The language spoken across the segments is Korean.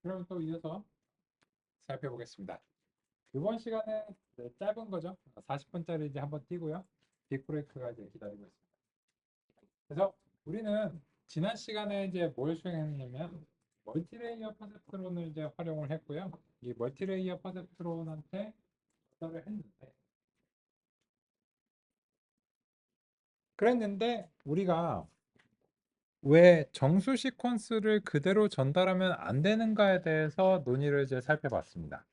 그럼 또 이어서 살펴보겠습니다. 이번 시간에 짧은 거죠. 40분짜리 이제 한번 띄고요. 빅브레이크가 이제 기다리고 있습니다. 그래서 우리는 지난 시간에 이제 뭘 수행했냐면 멀티레이어 퍼셉트론을 이제 활용을 했고요. 이 멀티레이어 퍼셉트론한테 조사를 했는데 그랬는데 우리가 왜 정수 시퀀스를 그대로 전달하면 안 되는가에 대해서 논의를 이제 살펴봤습니다.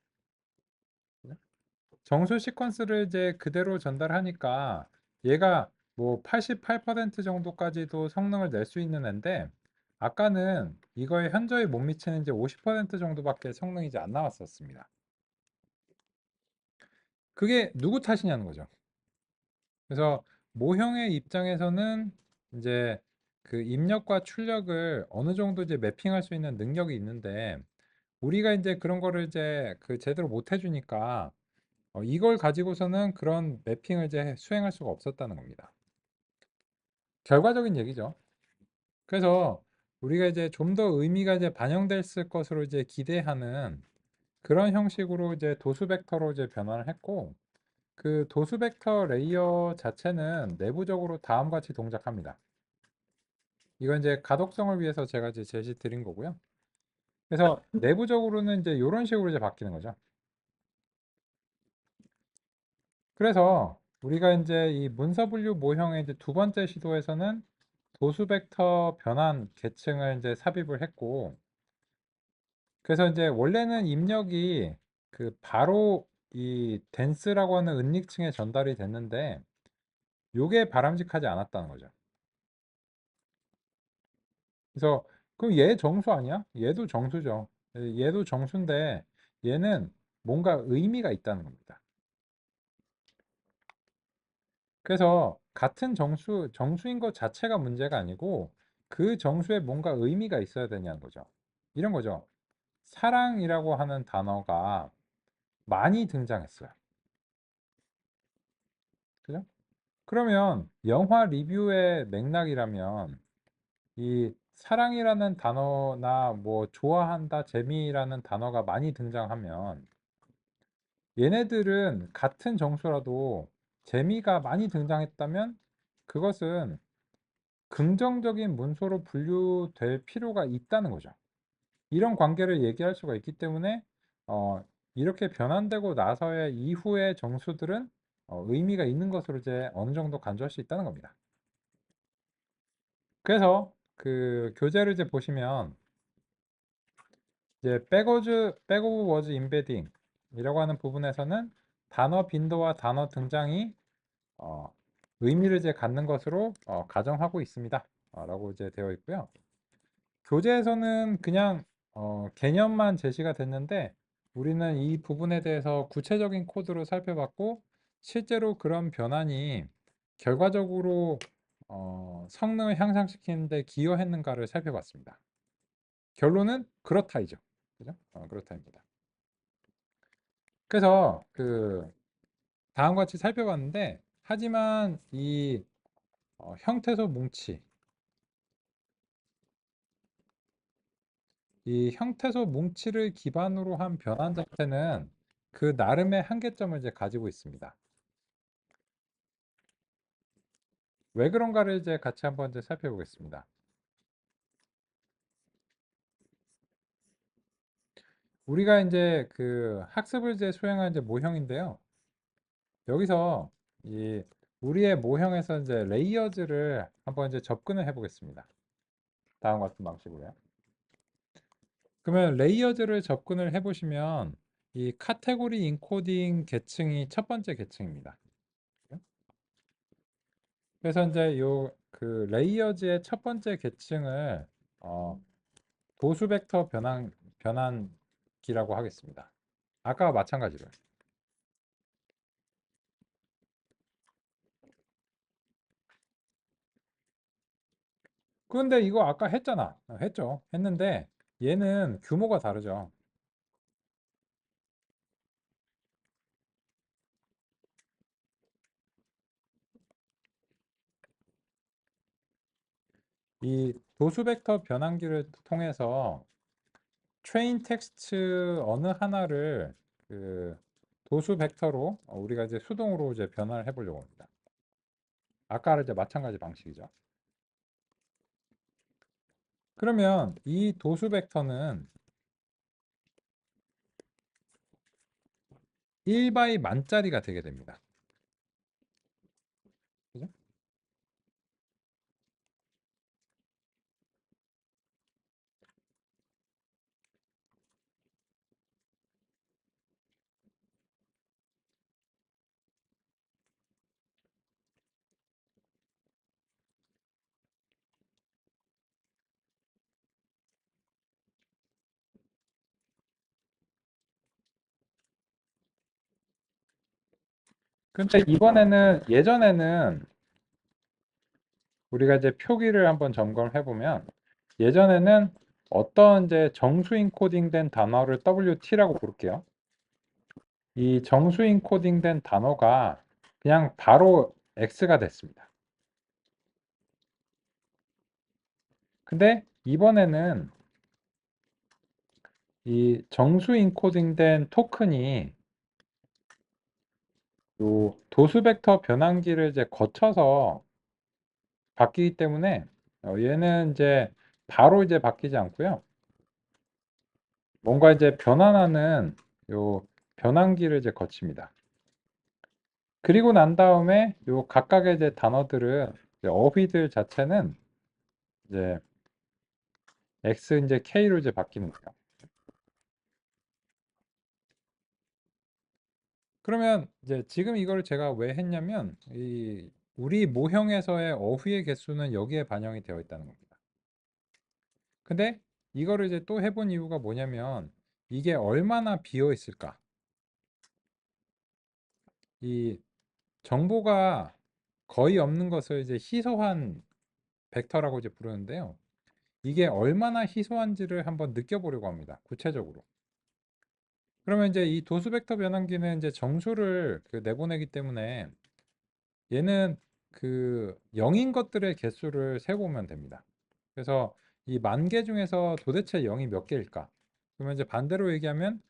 정수 시퀀스를 이제 그대로 전달하니까 얘가 뭐 88% 정도까지도 성능을 낼 수 있는 앤데 아까는 이거에 현저히 못 미치는 이제 50% 정도밖에 성능이 이제 안 나왔었습니다. 그게 누구 탓이냐는 거죠. 그래서 모형의 입장에서는 이제 그 입력과 출력을 어느 정도 이제 매핑할 수 있는 능력이 있는데 우리가 이제 그런 거를 이제 그 제대로 못 해주니까 이걸 가지고서는 그런 매핑을 이제 수행할 수가 없었다는 겁니다. 결과적인 얘기죠. 그래서 우리가 이제 좀 더 의미가 이제 반영됐을 것으로 이제 기대하는 그런 형식으로 이제 도수 벡터로 이제 변환을 했고 그 도수 벡터 레이어 자체는 내부적으로 다음과 같이 동작합니다. 이건 이제 가독성을 위해서 제가 이제 제시 드린 거고요. 그래서 내부적으로는 이제 이런 식으로 이제 바뀌는 거죠. 그래서 우리가 이제 이 문서 분류 모형의 이제 두 번째 시도에서는 도수 벡터 변환 계층을 이제 삽입을 했고, 그래서 이제 원래는 입력이 그 바로 이 댄스라고 하는 은닉층에 전달이 됐는데, 요게 바람직하지 않았다는 거죠. 그래서 그럼 얘 정수 아니야? 얘도 정수죠. 얘도 정수인데 얘는 뭔가 의미가 있다는 겁니다. 그래서 같은 정수인 것 자체가 문제가 아니고 그 정수에 뭔가 의미가 있어야 되냐는 거죠. 이런 거죠. 사랑이라고 하는 단어가 많이 등장했어요. 그죠? 그러면 영화 리뷰의 맥락이라면 이 사랑이라는 단어나 뭐 좋아한다, 재미라는 단어가 많이 등장하면 얘네들은 같은 정수라도 재미가 많이 등장했다면 그것은 긍정적인 문서로 분류될 필요가 있다는 거죠. 이런 관계를 얘기할 수가 있기 때문에 이렇게 변환되고 나서의 이후의 정수들은 의미가 있는 것으로 이제 어느 정도 간주할 수 있다는 겁니다. 그래서 그 교재를 이제 보시면 이제 백오브 워즈 임베딩이라고 하는 부분에서는 단어 빈도와 단어 등장이 어, 의미를 이제 갖는 것으로 가정하고 있습니다. 라고 이제 되어 있고요. 교재에서는 그냥 개념만 제시가 됐는데 우리는 이 부분에 대해서 구체적인 코드로 살펴봤고 실제로 그런 변환이 결과적으로 성능을 향상시키는 데 기여했는가를 살펴봤습니다. 결론은 그렇다이죠. 그죠? 그렇다입니다. 그래서 그 다음과 같이 살펴봤는데 하지만 이 형태소 뭉치 이 형태소 뭉치를 기반으로 한 변환 자체는 그 나름의 한계점을 이제 가지고 있습니다. 왜 그런가를 이제 같이 한번 이제 살펴보겠습니다. 우리가 이제 그 학습을 이제 수행한 이제 모형인데요. 여기서 이 우리의 모형에서 이제 레이어즈를 한번 이제 접근을 해보겠습니다. 다음과 같은 방식으로요. 그러면 레이어즈를 접근을 해보시면 이 카테고리 인코딩 계층이 첫 번째 계층입니다. 그래서 이제 요 그 레이어즈의 첫 번째 계층을 보수 벡터 변환기라고 하겠습니다. 아까와 마찬가지로. 그런데 이거 아까 했잖아. 했죠. 했는데 얘는 규모가 다르죠. 이 도수 벡터 변환기를 통해서 트레인 텍스트 어느 하나를 그 도수 벡터로 우리가 이제 수동으로 이제 변환을 해보려고 합니다. 아까랑 이제 마찬가지 방식이죠. 그러면 이 도수 벡터는 1바이 만짜리가 되게 됩니다. 그죠? 근데 이번에는 예전에는 우리가 이제 표기를 한번 점검해 보면 예전에는 어떤 이제 정수인 코딩된 단어를 WT라고 부를게요. 이 정수인 코딩된 단어가 그냥 바로 X가 됐습니다. 근데 이번에는 이 정수인 코딩된 토큰이 요 도수 벡터 변환기를 이제 거쳐서 바뀌기 때문에 얘는 이제 바로 이제 바뀌지 않고요. 뭔가 이제 변환하는 요 변환기를 이제 거칩니다. 그리고 난 다음에 요 각각의 이제 단어들은 이제 어휘들 자체는 이제 X 이제 K로 이제 바뀌는 거예요. 그러면 이제 지금 이걸 제가 왜 했냐면 이 우리 모형에서의 어휘의 개수는 여기에 반영이 되어 있다는 겁니다. 근데 이거를 이제 또 해본 이유가 뭐냐면 이게 얼마나 비어 있을까? 이 정보가 거의 없는 것을 이제 희소한 벡터라고 이제 부르는데요. 이게 얼마나 희소한지를 한번 느껴보려고 합니다. 구체적으로. 그러면 이제 이 도수 벡터 변환기는 이제 정수를 내보내기 때문에 얘는 그 0인 것들의 개수를 세보면 됩니다. 그래서 이 10,000개 중에서 도대체 0이 몇 개일까? 그러면 이제 반대로 얘기하면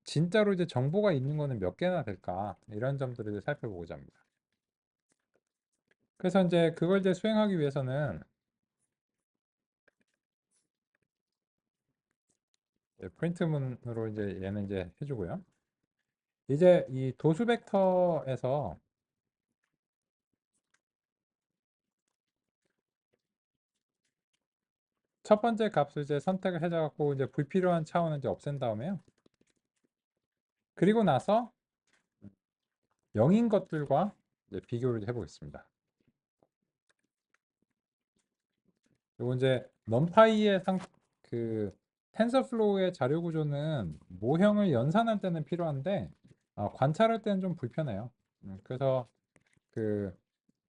진짜로 이제 정보가 있는 거는 몇 개나 될까? 이런 점들을 이제 살펴보고자 합니다. 그래서 이제 그걸 이제 수행하기 위해서는 프린트문으로 이제 얘는 이제 해주고요. 이제 이 도수 벡터에서 첫 번째 값을 이제 선택을 해줘갖고 이제 불필요한 차원을 이제 없앤 다음에요. 그리고 나서 0인 것들과 이제 비교를 해보겠습니다. 그리고 이제 넘파이의 그 텐서플로우의 자료 구조는 모형을 연산할 때는 필요한데 관찰할 때는 좀 불편해요. 그래서 그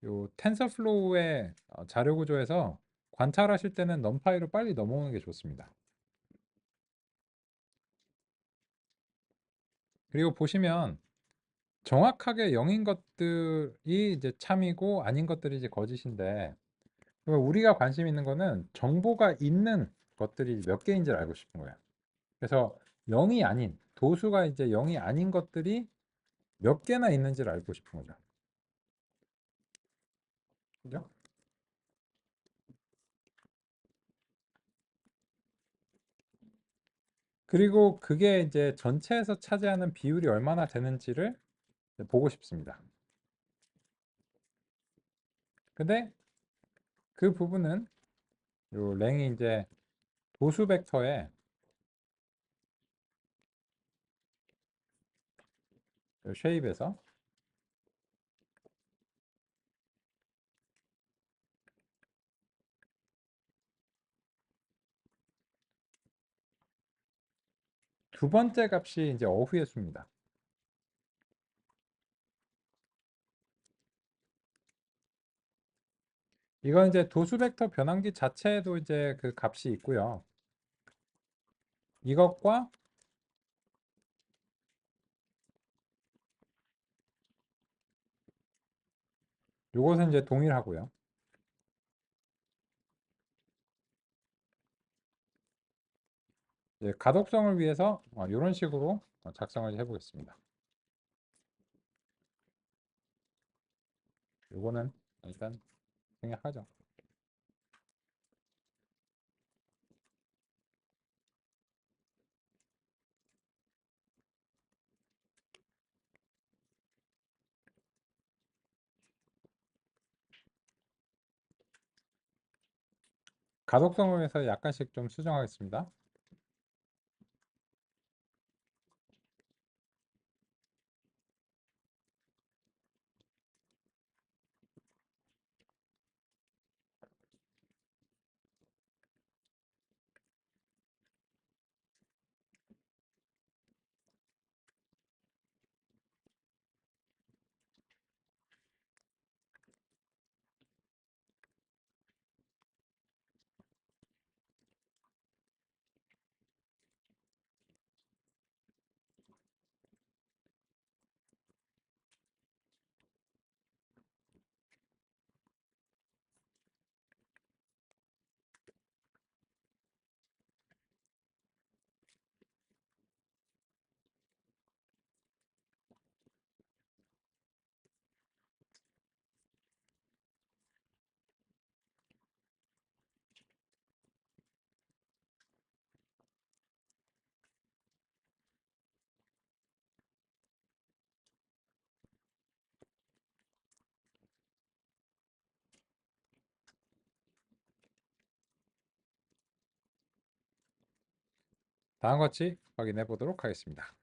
요 텐서플로우의 자료 구조에서 관찰하실 때는 넘파이로 빨리 넘어오는 게 좋습니다. 그리고 보시면 정확하게 0인 것들이 이제 참이고 아닌 것들이 이제 거짓인데 우리가 관심 있는 거는 정보가 있는 것들이 몇 개인지를 알고 싶은 거예요. 그래서 0이 아닌 도수가 이제 0이 아닌 것들이 몇 개나 있는지를 알고 싶은 거죠. 그죠? 그리고 그게 이제 전체에서 차지하는 비율이 얼마나 되는지를 보고 싶습니다. 근데 그 부분은 요 랭이 이제 도수 벡터의 쉐입에서 두 번째 값이 이제 어휘의 수입니다. 이건 이제 도수 벡터 변환기 자체에도 이제 그 값이 있고요. 이것과 이것은 이제 동일하고요. 이제 가독성을 위해서 이런 식으로 작성을 해보겠습니다. 요거는 일단 생략하죠. 가독성을 위해서 약간씩 좀 수정하겠습니다. 다음 같이 확인해 보도록 하겠습니다.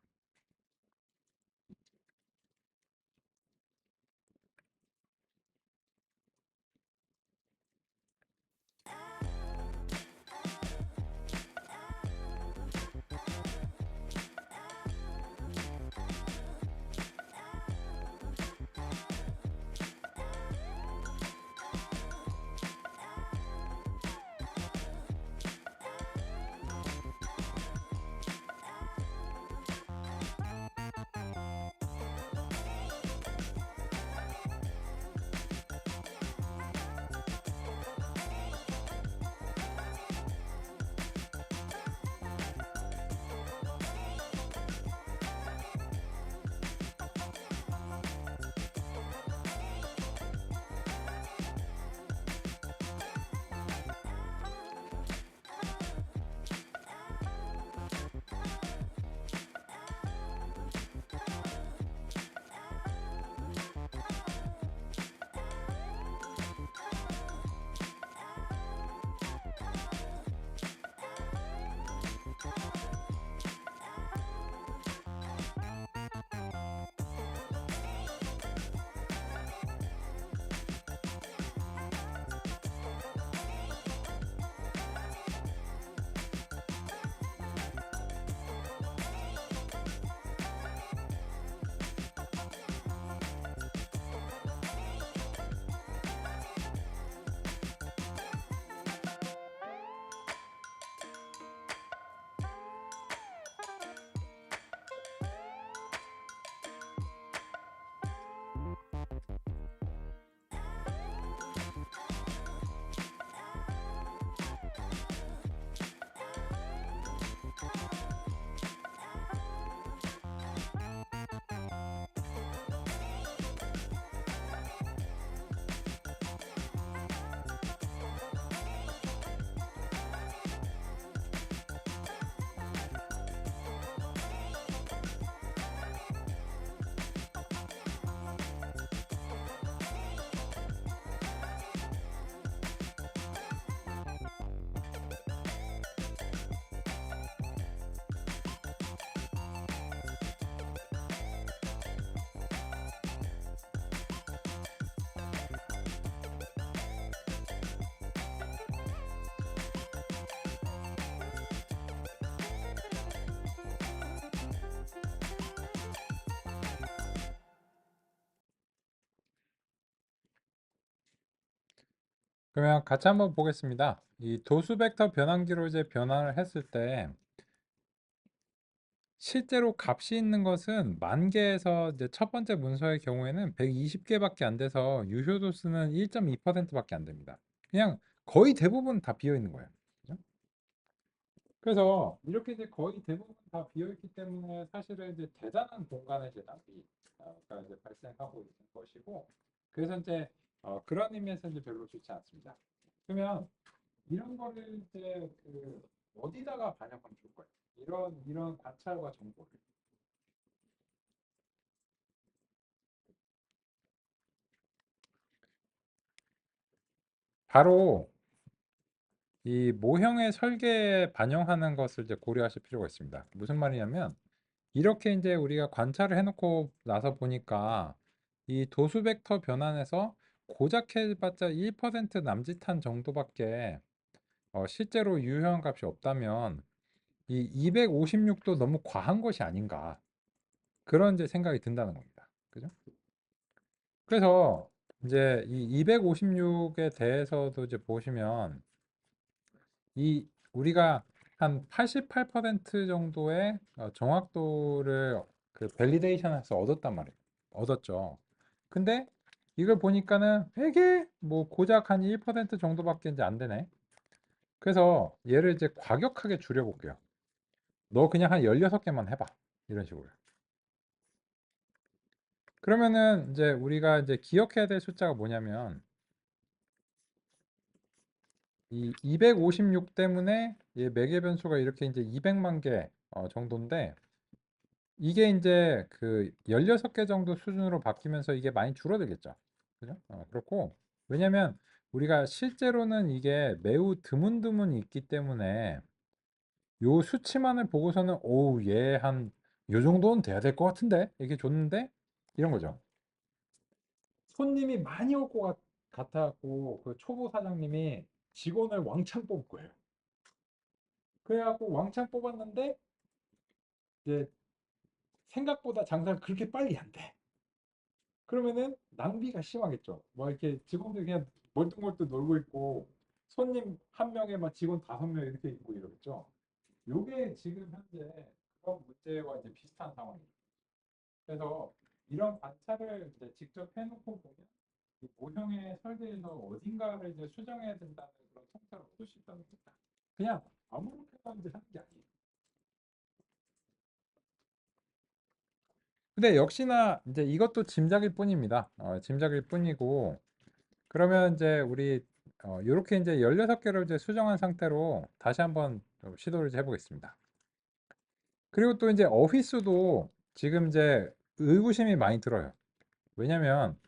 그러면 같이 한번 보겠습니다. 이 도수 벡터 변환기로 이제 변환을 했을 때 실제로 값이 있는 것은 10,000개에서 이제 첫 번째 문서의 경우에는 120개밖에 안 돼서 유효 도수는 1.2%밖에 안 됩니다. 그냥 거의 대부분 다 비어 있는 거예요. 그죠? 그래서 이렇게 이제 거의 대부분 다 비어있기 때문에 사실은 이제 대단한 공간의 이제 낭비가 이제 발생하고 있는 것이고, 그래서 이제 그런 의미에서 이제 별로 좋지 않습니다. 그러면 이런 거를 이제 어디다가 반영하면 좋을까요? 이런 관찰과 정보를 바로 이 모형의 설계에 반영하는 것을 이제 고려하실 필요가 있습니다. 무슨 말이냐면 이렇게 이제 우리가 관찰을 해놓고 나서 보니까 이 도수 벡터 변환에서 고작 해봤자 1% 남짓한 정도밖에 실제로 유효한 값이 없다면 이 256도 너무 과한 것이 아닌가, 그런 이제 생각이 든다는 겁니다. 그죠? 그래서 이제 이 256에 대해서도 이제 보시면 이 우리가 한 88% 정도의 정확도를 그 밸리데이션에서 얻었단 말이에요. 얻었죠. 근데 이걸 보니까는 되게 뭐 고작 한 1% 정도밖에 이제 안 되네. 그래서 얘를 이제 과격하게 줄여볼게요. 너 그냥 한 16개만 해봐. 이런 식으로. 그러면은 이제 우리가 이제 기억해야 될 숫자가 뭐냐면 이 256 때문에 얘 매개 변수가 이렇게 이제 200만 개 정도인데, 이게 이제 그 16개 정도 수준으로 바뀌면서 이게 많이 줄어들겠죠. 그죠? 그렇고, 왜냐면 우리가 실제로는 이게 매우 드문드문 있기 때문에 요 수치만을 보고서는 오우 얘 한 요 정도는 돼야 될 것 같은데 이게 줬는데 이런 거죠. 손님이 많이 올 것 같아갖고 그 초보 사장님이 직원을 왕창 뽑을 거예요. 그래갖고 왕창 뽑았는데 이제 생각보다 장사가 그렇게 빨리 안 돼. 그러면은 낭비가 심하겠죠. 뭐 이렇게 직원들 그냥 멀뚱멀뚱 놀고 있고 손님 한 명에만 직원 5명 이렇게 있고 이러겠죠. 요게 지금 현재 그런 문제와 이제 비슷한 상황이에요. 그래서 이런 관찰을 이제 직접 해놓고 보면 이 모형의 설계에서 어딘가를 이제 수정해야 된다는 그런 통찰을 얻을 수 있다는 겁니다. 그냥 아무렇게나 이제 하는 게 아니에요. 근데 역시나 이제 이것도 짐작일 뿐입니다. 짐작일 뿐이고, 그러면 이제 우리 이렇게 이제 16개를 이제 수정한 상태로 다시 한번 시도를 이제 해보겠습니다. 그리고 또 이제 어휘수도 지금 이제 의구심이 많이 들어요. 왜냐면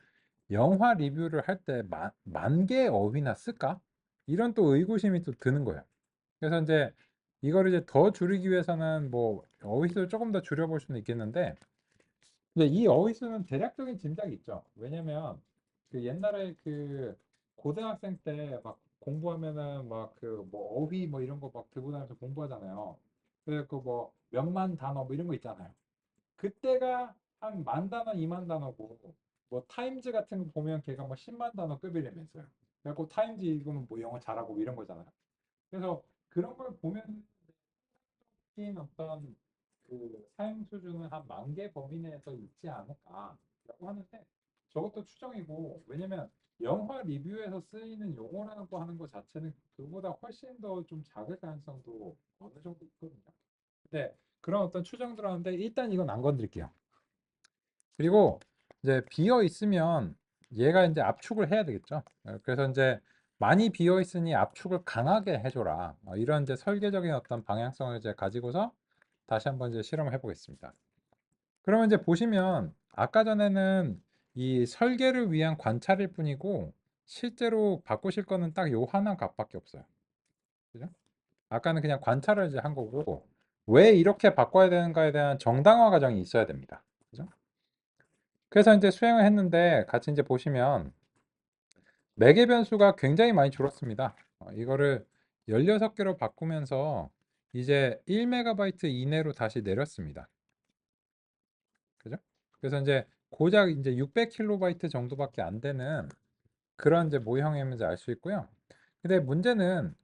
영화 리뷰를 할 때 만 개의 어휘나 쓸까? 이런 또 의구심이 또 드는 거예요. 그래서 이제 이거를 이제 더 줄이기 위해서는 뭐 어휘수를 조금 더 줄여볼 수는 있겠는데, 근데 이 어휘수는 대략적인 짐작이 있죠. 왜냐면 그 옛날에 그 고등학생 때 막 공부하면은 막 그 뭐 어휘 뭐 이런 거 막 들고 다니면서 공부하잖아요. 그래서 그 뭐 몇만 단어 뭐 이런 거 있잖아요. 그때가 한 만 단어, 2만 단어고, 뭐 타임즈 같은 거 보면 걔가 뭐 10만 단어 급이라면서요. 그래갖고 타임즈 읽으면 뭐 영어 잘하고 뭐 이런 거잖아요. 그래서 그런 걸 보면 인 어떤 그 사용 수준은 한 만 개 범위 내에서 있지 않을까라고 하는데, 저것도 추정이고, 왜냐면 영화 리뷰에서 쓰이는 용어라고 하는 것 자체는 그보다 훨씬 더 좀 작을 가능성도 어느 정도 있거든요. 근데 그런 어떤 추정들 하는데 일단 이건 안 건드릴게요. 그리고 이제 비어 있으면 얘가 이제 압축을 해야 되겠죠. 그래서 이제 많이 비어 있으니 압축을 강하게 해줘라. 이런 이제 설계적인 어떤 방향성을 이제 가지고서 다시 한번 이제 실험을 해보겠습니다. 그러면 이제 보시면 아까 전에는 이 설계를 위한 관찰일 뿐이고 실제로 바꾸실 거는 딱 요 하나 값밖에 없어요. 그죠? 아까는 그냥 관찰을 이제 한 거고, 왜 이렇게 바꿔야 되는가에 대한 정당화 과정이 있어야 됩니다. 그죠? 그래서 이제 수행을 했는데 같이 이제 보시면 매개 변수가 굉장히 많이 줄었습니다. 이거를 16개로 바꾸면서 이제 1MB 이내로 다시 내렸습니다. 그죠? 그래서 이제 고작 이제 600KB 정도밖에 안 되는 그런 이제 모형이면서 알 수 있고요. 근데 문제는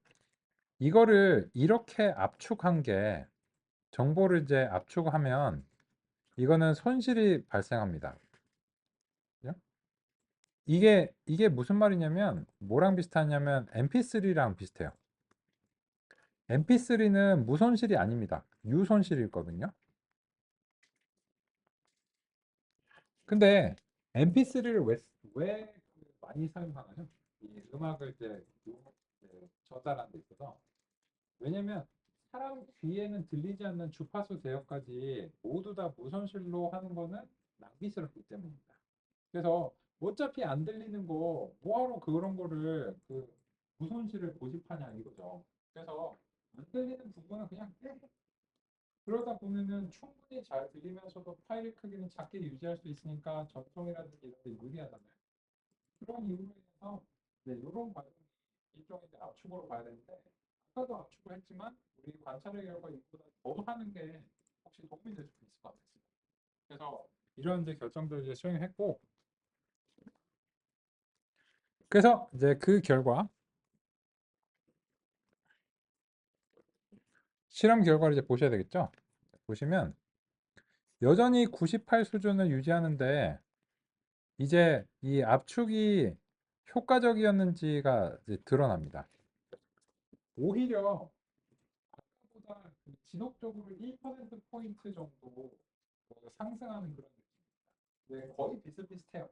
이거를 이렇게 압축한 게, 정보를 이제 압축하면 이거는 손실이 발생합니다. 그죠? 이게 무슨 말이냐면 뭐랑 비슷하냐면 MP3랑 비슷해요. MP3는 무손실이 아닙니다. 유손실이거든요. 근데 MP3를 왜 많이 사용하나요? 이 음악을 이제 전달하는 데 있어서. 왜냐면 사람 귀에는 들리지 않는 주파수 제어까지 모두 다 무손실로 하는 거는 낭비스럽기 때문입니다. 그래서 어차피 안 들리는 거 뭐하러 그런 거를 무손실을 고집하냐 이거죠. 그래서 안 들리는 부분은 그냥 빼고 그러다 보면은 충분히 잘 들리면서도 파일 크기는 작게 유지할 수 있으니까 전송이라든지 이런 데 유리하잖아요. 그런 이유로 인해서 네, 이런 과정이 일종의 이제 압축으로 봐야 되는데 아까도 압축을 했지만 우리 관찰의 결과 이보다 더 하는 게 혹시 도움이 될 수 있을 것 같았어요. 그래서 이런 이제 결정들을 이제 수행했고 그래서 이제 그 결과 실험 결과를 이제 보셔야 되겠죠. 보시면 여전히 98 수준을 유지하는데 이제 이 압축이 효과적이었는지가 이제 드러납니다. 오히려 아까보다 지속적으로 1%포인트 정도 상승하는 그런 느낌입니다. 네, 거의 비슷비슷해요.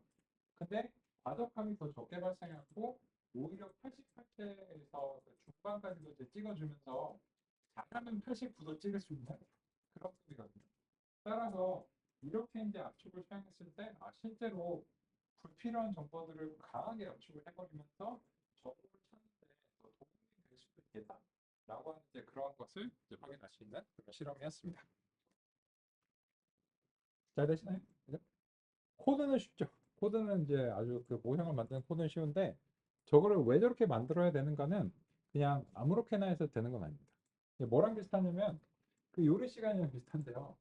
근데 과적함이 더 적게 발생했고 오히려 88대에서 중반까지도 이제 찍어주면서 잘하면 89도 찍을 수 있는 그런 급이거든요. 따라서 이렇게 이제 압축을 사용했을 때 실제로 불필요한 정보들을 강하게 압축을 해버리면서 정보를 찾는데 더 도움이 될 수도 있겠다라고 하는 이제 그런 것을 이제 확인할 수 있는 그런 실험이었습니다. 잘 되시나요? 그죠? 코드는 쉽죠. 코드는 이제 아주 모형을 만드는 코드는 쉬운데 저거를 왜 저렇게 만들어야 되는가는 그냥 아무렇게나 해서 되는 건 아닙니다. 뭐랑 비슷하냐면 요리 시간이랑 비슷한데요.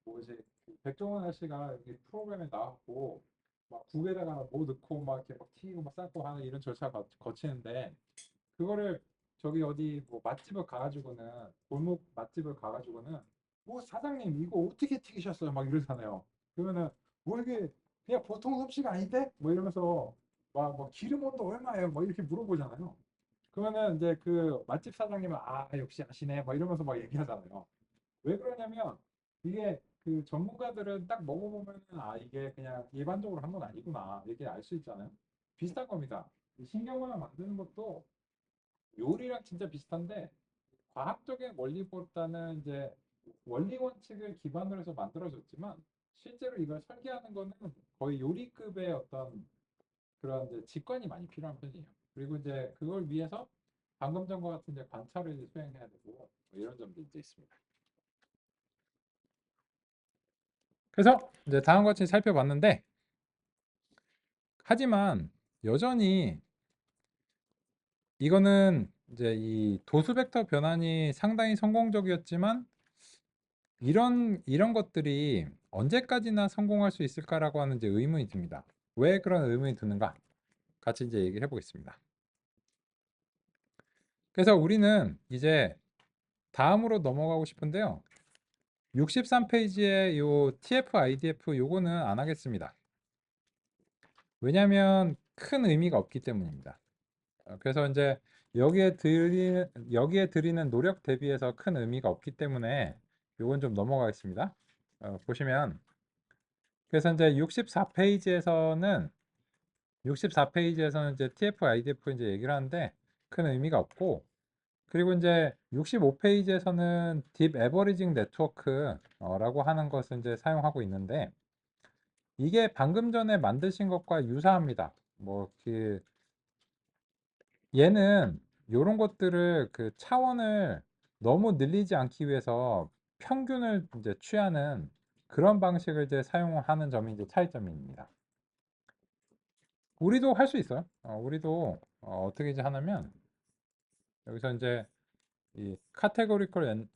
뭐지 백종원 아저씨가 여기 프로그램에 나왔고 막 국에다가 뭐 넣고 막 이렇게 막 튀기고 막 삶고 하는 이런 절차 거치는데 그거를 저기 어디 뭐 맛집을 가가지고는 골목 맛집을 가가지고는 뭐 사장님 이거 어떻게 튀기셨어요 막 이러잖아요. 그러면은 뭐 이게 그냥 보통 섭씨가 아닌데 뭐 이러면서 막 뭐 기름 온도 얼마예요 뭐 이렇게 물어보잖아요. 그러면은 이제 맛집 사장님은 아 역시 아시네 막 이러면서 막 얘기하잖아요. 왜 그러냐면 이게 전문가들은 딱 먹어보면은 아 이게 그냥 일반적으로 한 건 아니구나 이렇게 알 수 있잖아요. 비슷한 겁니다. 이 신경망을 만드는 것도 요리랑 진짜 비슷한데 과학적인 원리보다는 이제 원리 원칙을 기반으로 해서 만들어졌지만 실제로 이걸 설계하는 거는 거의 요리급의 어떤 그런 이제 직관이 많이 필요한 편이에요. 그리고 이제 그걸 위해서 방금 전과 같은 이제 관찰을 이제 수행해야 되고 뭐 이런 점도 이제 있습니다. 그래서 이제 다음과 같이 살펴봤는데 하지만 여전히 이거는 이제 이 도수 벡터 변환이 상당히 성공적이었지만 이런 것들이 언제까지나 성공할 수 있을까라고 하는 이제 의문이 듭니다. 왜 그런 의문이 드는가? 같이 이제 얘기를 해보겠습니다. 그래서 우리는 이제 다음으로 넘어가고 싶은데요. 63페이지의 요 TF IDF 요거는 안 하겠습니다. 왜냐하면 큰 의미가 없기 때문입니다. 그래서 이제 여기에 드리는 노력 대비해서 큰 의미가 없기 때문에 요건 좀 넘어가겠습니다. 보시면 그래서 이제 64페이지에서는 이제 TF, IDF 이제 얘기를 하는데 큰 의미가 없고 그리고 이제 65페이지에서는 딥 에버리징 네트워크라고 하는 것을 이제 사용하고 있는데 이게 방금 전에 만드신 것과 유사합니다. 얘는 이런 것들을 차원을 너무 늘리지 않기 위해서 평균을 이제 취하는 그런 방식을 이제 사용하는 점이 이제 차이점입니다. 우리도 할 수 있어요. 우리도 어떻게 이제 하냐면 여기서 이제 이 카테고리컬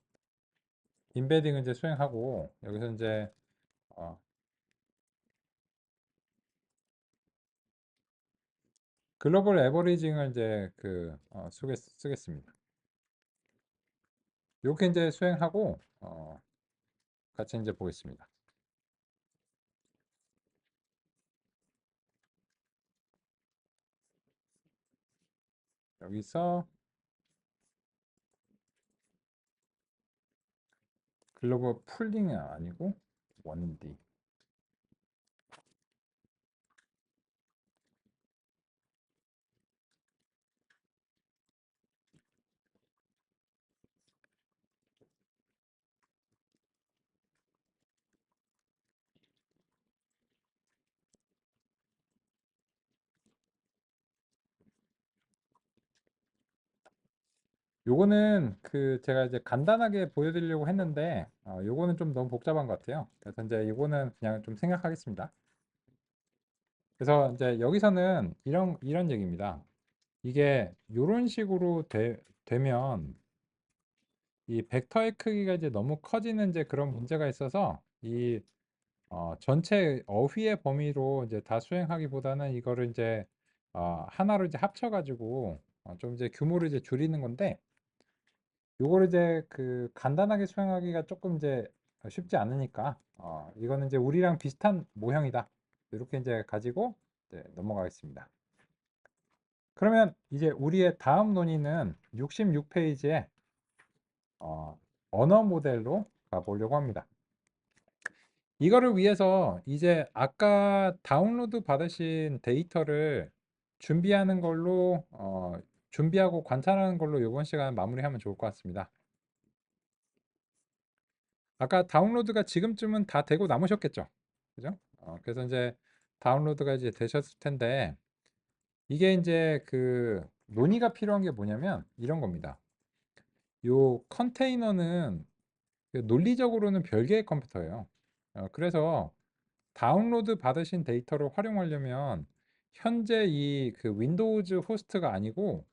인베딩을 이제 수행하고 여기서 이제 어, 글로벌 에버리징을 이제 쓰겠습니다. 이렇게 이제 수행하고 같이 이제 보겠습니다. 여기서 글로벌 풀링이 아니고 원디. 요거는 그 제가 이제 간단하게 보여드리려고 했는데 요거는 좀 너무 복잡한 것 같아요. 그래서 이제 이거는 그냥 좀 생략하겠습니다. 그래서 이제 여기서는 이런 얘기입니다. 이게 요런 식으로 되면 이 벡터의 크기가 이제 너무 커지는 이제 그런 문제가 있어서 이 전체 어휘의 범위로 이제 다 수행하기보다는 이거를 이제 하나로 이제 합쳐가지고 좀 이제 규모를 이제 줄이는 건데 요거를 이제 그 간단하게 수행하기가 조금 이제 쉽지 않으니까 이거는 이제 우리랑 비슷한 모형이다. 이렇게 이제 가지고 이제 넘어가겠습니다. 그러면 이제 우리의 다음 논의는 66페이지에 언어 모델로 가보려고 합니다. 이거를 위해서 이제 아까 다운로드 받으신 데이터를 준비하는 걸로 준비하고 관찰하는 걸로 이번 시간 마무리하면 좋을 것 같습니다. 아까 다운로드가 지금쯤은 다 되고 남으셨겠죠? 그죠? 그래서 이제 다운로드가 이제 되셨을 텐데 이게 이제 그 논의가 필요한 게 뭐냐면 이런 겁니다. 요 컨테이너는 그 논리적으로는 별개의 컴퓨터예요. 그래서 다운로드 받으신 데이터를 활용하려면 현재 이 그 윈도우즈 호스트가 아니고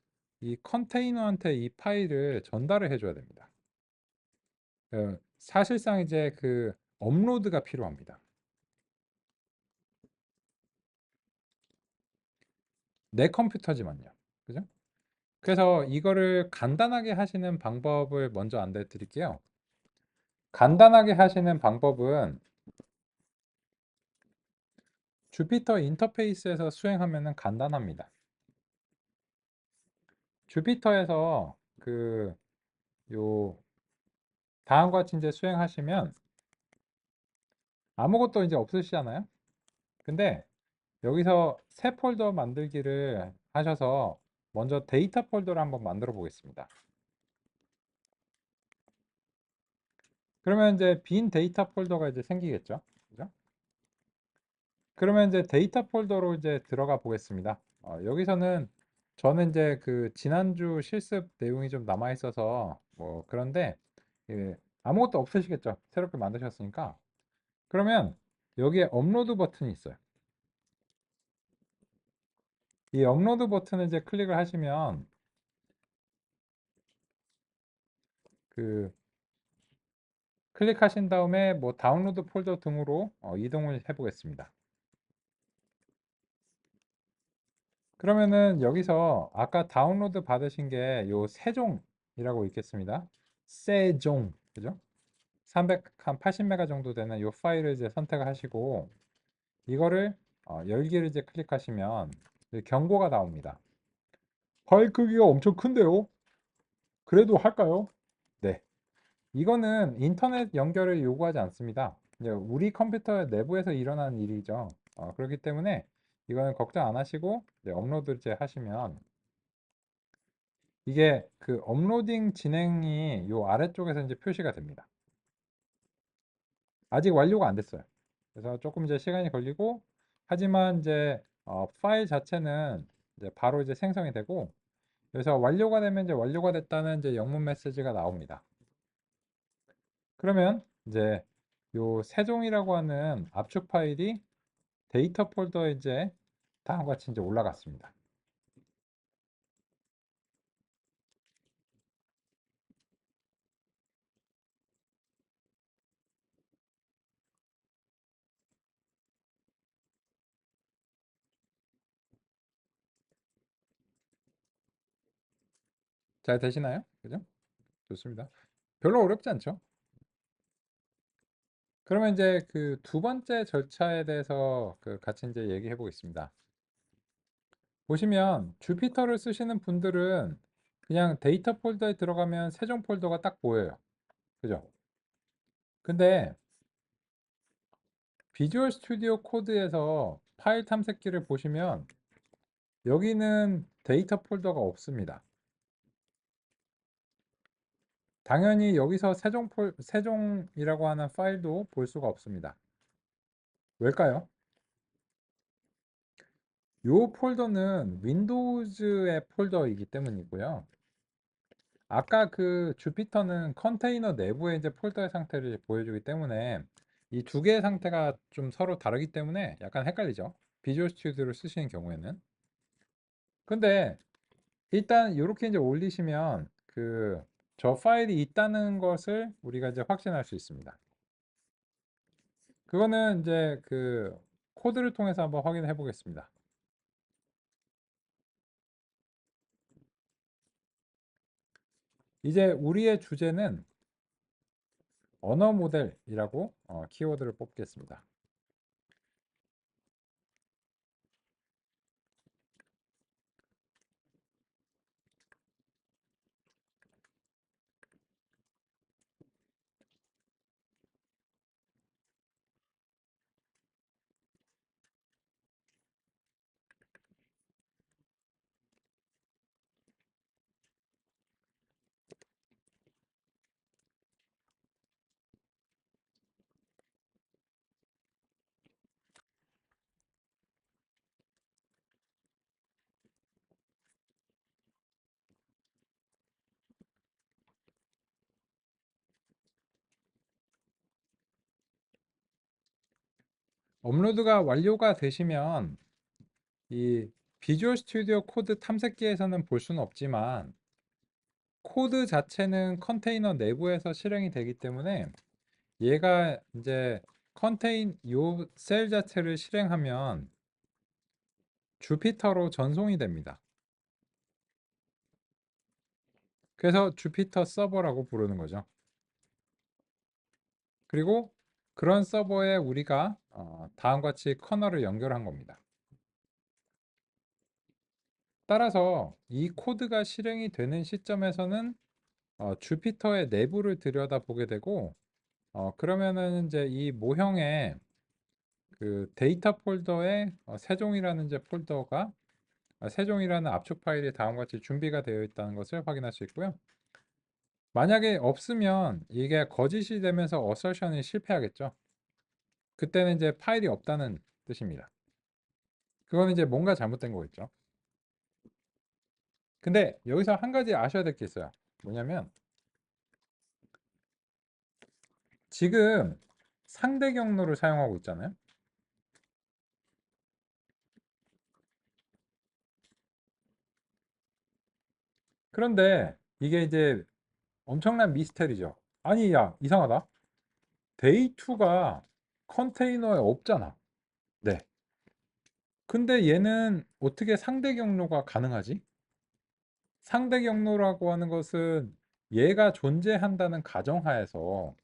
이 컨테이너한테 이 파일을 전달을 해줘야 됩니다. 사실상 이제 그 업로드가 필요합니다. 내 컴퓨터지만요. 그죠? 그래서 이거를 간단하게 하시는 방법을 먼저 안내 드릴게요. 간단하게 하시는 방법은 주피터 인터페이스에서 수행하면 간단합니다. 주피터에서 그 요 다음과 같이 이제 수행하시면 아무것도 이제 없으시잖아요. 근데 여기서 새 폴더 만들기를 하셔서 먼저 데이터 폴더를 한번 만들어 보겠습니다. 그러면 이제 빈 데이터 폴더가 이제 생기겠죠. 그죠? 그러면 이제 데이터 폴더로 이제 들어가 보겠습니다. 여기서는 저는 이제 그 지난주 실습 내용이 좀 남아 있어서 뭐 그런데 예, 아무것도 없으시겠죠. 새롭게 만드셨으니까. 그러면 여기에 업로드 버튼이 있어요. 이 업로드 버튼을 이제 클릭을 하시면 그 클릭하신 다음에 뭐 다운로드 폴더 등으로 이동을 해 보겠습니다. 그러면은 여기서 아까 다운로드 받으신 게 요 세종이라고 있겠습니다. 세종 그죠? 300, 한 80메가 정도 되는 요 파일을 이제 선택을 하시고 이거를 열기를 이제 클릭하시면 경고가 나옵니다. 파일 크기가 엄청 큰데요? 그래도 할까요? 네. 이거는 인터넷 연결을 요구하지 않습니다. 이제 우리 컴퓨터 내부에서 일어나는 일이죠. 그렇기 때문에 이거는 걱정 안 하시고 업로드 이제 하시면 이게 그 업로딩 진행이 요 아래쪽에서 이제 표시가 됩니다. 아직 완료가 안 됐어요. 그래서 조금 이제 시간이 걸리고 하지만 이제 파일 자체는 이제 바로 이제 생성이 되고 그래서 완료가 되면 이제 완료가 됐다는 이제 영문 메시지가 나옵니다. 그러면 이제 요 세종이라고 하는 압축 파일이 데이터 폴더에 이제 다음과 같이 이제 올라갔습니다. 잘 되시나요? 그죠? 좋습니다. 별로 어렵지 않죠? 그러면 이제 그 두 번째 절차에 대해서 그 같이 이제 얘기해 보겠습니다. 보시면 주피터를 쓰시는 분들은 그냥 데이터 폴더에 들어가면 세종 폴더가 딱 보여요. 그죠? 근데 비주얼 스튜디오 코드에서 파일 탐색기를 보시면 여기는 데이터 폴더가 없습니다. 당연히 여기서 세종이라고 하는 파일도 볼 수가 없습니다. 왜일까요? 이 폴더는 윈도우즈의 폴더이기 때문이고요. 아까 그 주피터는 컨테이너 내부의 이제 폴더의 상태를 보여주기 때문에 이 두 개의 상태가 좀 서로 다르기 때문에 약간 헷갈리죠. 비주얼 스튜디오를 쓰시는 경우에는. 근데 일단 이렇게 이제 올리시면 그 저 파일이 있다는 것을 우리가 이제 확신할 수 있습니다. 그거는 이제 그 코드를 통해서 한번 확인해 보겠습니다. 이제 우리의 주제는 언어 모델이라고 키워드를 뽑겠습니다. 업로드가 완료가 되시면 이 비주얼 스튜디오 코드 탐색기에서는 볼 수는 없지만 코드 자체는 컨테이너 내부에서 실행이 되기 때문에 얘가 이제 요 셀 자체를 실행하면 주피터로 전송이 됩니다. 그래서 주피터 서버라고 부르는 거죠. 그리고 그런 서버에 우리가 다음과 같이 커널을 연결한 겁니다. 따라서 이 코드가 실행이 되는 시점에서는 주피터의 내부를 들여다보게 되고 그러면은 이제 이 모형의 그 데이터 폴더에 세종이라는 이제 폴더가 세종이라는 압축 파일이 다음과 같이 준비가 되어 있다는 것을 확인할 수 있고요. 만약에 없으면 이게 거짓이 되면서 어설션이 실패하겠죠. 그때는 이제 파일이 없다는 뜻입니다. 그거는 이제 뭔가 잘못된 거겠죠. 근데 여기서 한 가지 아셔야 될 게 있어요. 뭐냐면 지금 상대 경로를 사용하고 있잖아요. 그런데 이게 이제 엄청난 미스테리죠. 아니, 야, 이상하다. 데이2가 컨테이너에 없잖아. 네. 근데 얘는 어떻게 상대 경로가 가능하지? 상대 경로라고 하는 것은 얘가 존재한다는 가정하에서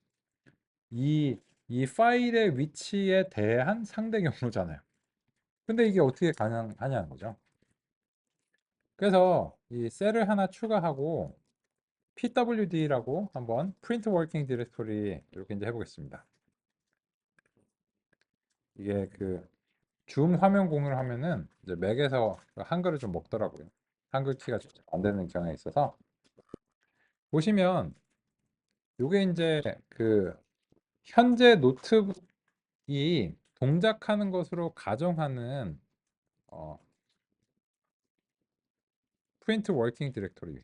이, 이 파일의 위치에 대한 상대 경로잖아요. 근데 이게 어떻게 가능하냐는 거죠. 그래서 이 셀을 하나 추가하고 pwd라고 한번 print working directory 이렇게 이제 해보겠습니다. 이게 그 줌 화면 공유를 하면은 이제 맥에서 한글을 좀 먹더라고요. 한글 키가 좀 안 되는 경향이 있어서 보시면 요게 이제 그 현재 노트북이 동작하는 것으로 가정하는 어, print working directory.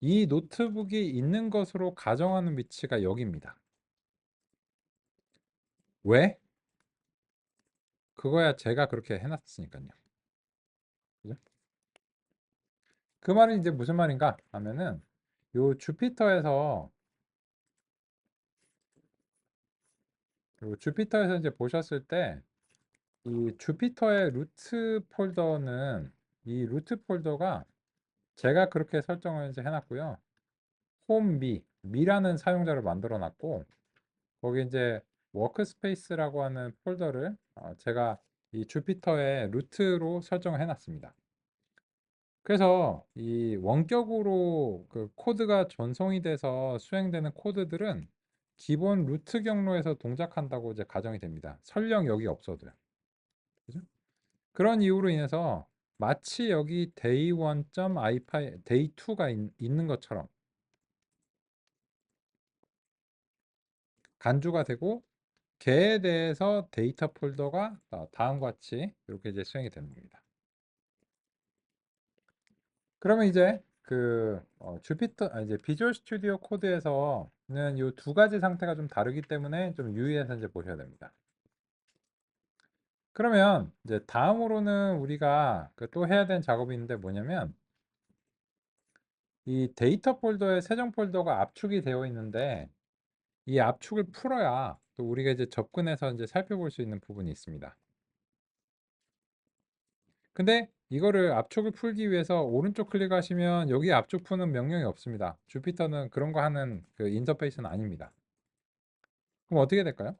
이 노트북이 있는 것으로 가정하는 위치가 여기입니다. 왜? 그거야 제가 그렇게 해놨으니까요. 그죠? 그 말은 이제 무슨 말인가 하면은 요 주피터에서 이제 보셨을 때 이 주피터의 루트 폴더는 이 루트 폴더가 제가 그렇게 설정을 이제 해놨고요. 미라는 사용자를 만들어 놨고 거기 이제 워크스페이스라고 하는 폴더를 제가 이 주피터의 루트로 설정을 해놨습니다. 그래서 이 원격으로 그 코드가 전송이 돼서 수행되는 코드들은 기본 루트 경로에서 동작한다고 이제 가정이 됩니다. 설령 여기 없어도요. 그죠? 그런 이유로 인해서 마치 여기 day1.ipy, day2가 있는 것처럼 간주가 되고 걔에 대해서 데이터 폴더가 다음과 같이 이렇게 이제 수행이 되는 겁니다. 그러면 이제 주피터 이제 비주얼 스튜디오 코드에서는 이 두 가지 상태가 좀 다르기 때문에 좀 유의해서 이제 보셔야 됩니다. 그러면 이제 다음으로는 우리가 또 해야 되는 작업이 있는데 뭐냐면 이 데이터 폴더에 세정 폴더가 압축이 되어 있는데 이 압축을 풀어야 또 우리가 이제 접근해서 이제 살펴볼 수 있는 부분이 있습니다. 근데 이거를 압축을 풀기 위해서 오른쪽 클릭하시면 여기 압축 푸는 명령이 없습니다. 주피터는 그런 거 하는 그 인터페이스는 아닙니다. 그럼 어떻게 될까요?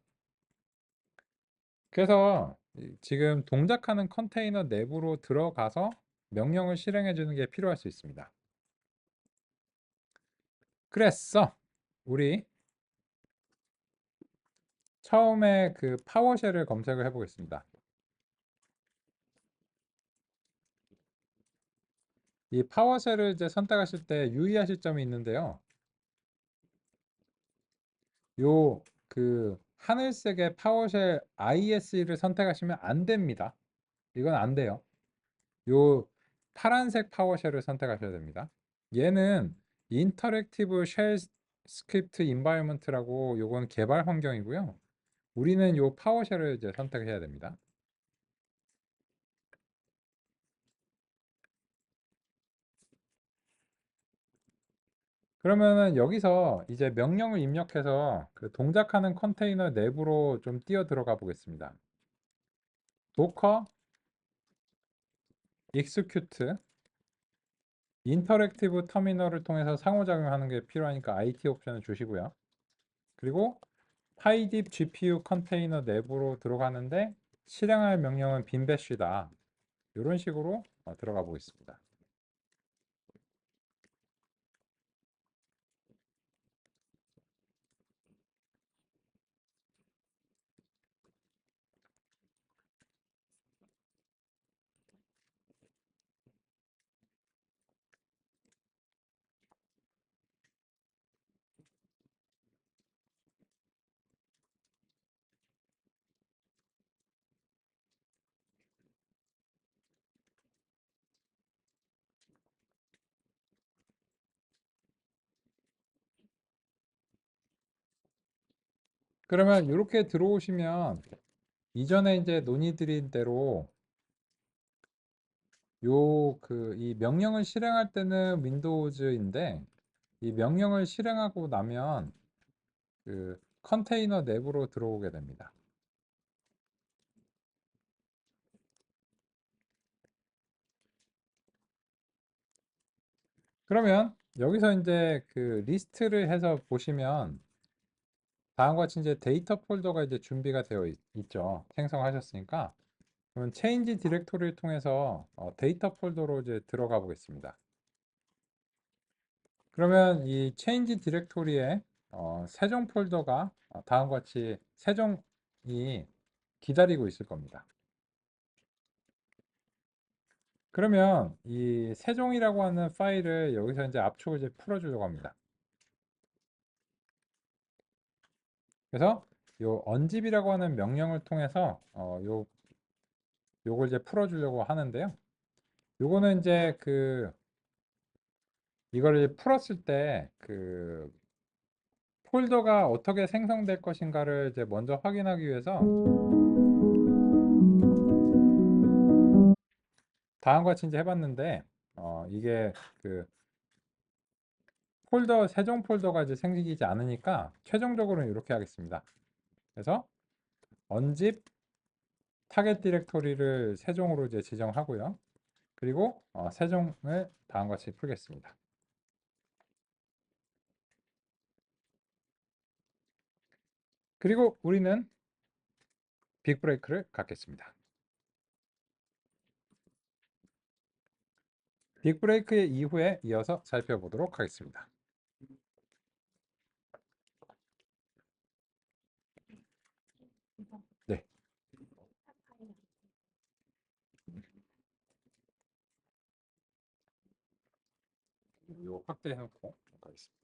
그래서 지금 동작하는 컨테이너 내부로 들어가서 명령을 실행해 주는 게 필요할 수 있습니다. 그래서 우리 처음에 그 파워쉘을 검색을 해 보겠습니다. 이 파워쉘을 이제 선택하실 때 유의하실 점이 있는데요. 요 하늘색의 파워쉘 ISE를 선택하시면 안 됩니다. 이건 안 돼요. 요 파란색 파워쉘을 선택하셔야 됩니다. 얘는 인터랙티브 쉘 스크립트 인바이먼트라고 요건 개발 환경이고요. 우리는 요 파워쉘을 이제 선택해야 됩니다. 그러면은 여기서 이제 명령을 입력해서 그 동작하는 컨테이너 내부로 좀 뛰어 들어가 보겠습니다. 도커 execute 인터랙티브 터미널을 통해서 상호작용하는 게 필요하니까 IT 옵션을 주시고요. 그리고 pydeep GPU 컨테이너 내부로 들어가는데 실행할 명령은 빈배쉬다. 이런 식으로 들어가 보겠습니다. 그러면 이렇게 들어오시면 이전에 이제 논의드린 대로 이 명령을 실행할 때는 윈도우즈인데 이 명령을 실행하고 나면 그 컨테이너 내부로 들어오게 됩니다. 그러면 여기서 이제 그 리스트를 해서 보시면 다음과 같이 이제 데이터 폴더가 이제 준비가 되어 있죠. 생성하셨으니까. 그러면 체인지 디렉토리를 통해서 데이터 폴더로 이제 들어가 보겠습니다. 그러면 이 체인지 디렉토리에 세종 폴더가 다음과 같이 세종이 기다리고 있을 겁니다. 그러면 이 세종이라고 하는 파일을 여기서 이제 압축을 이제 풀어주려고 합니다. 그래서 요 unzip이라고 하는 명령을 통해서 요걸 이제 풀어주려고 하는데요. 요거는 이제 이거를 풀었을 때 폴더가 어떻게 생성될 것인가를 이제 먼저 확인하기 위해서 다음과 같이 이제 해봤는데 이게 폴더 세종 폴더가 이제 생기지 않으니까 최종적으로는 이렇게 하겠습니다. 그래서 unzip 타겟 디렉토리를 세종으로 이제 지정하고요. 그리고 세종을 다음과 같이 풀겠습니다. 그리고 우리는 빅 브레이크를 갖겠습니다. 빅브레이크의 이후에 이어서 살펴보도록 하겠습니다. 네. 이거 확대해놓고 가겠습니다.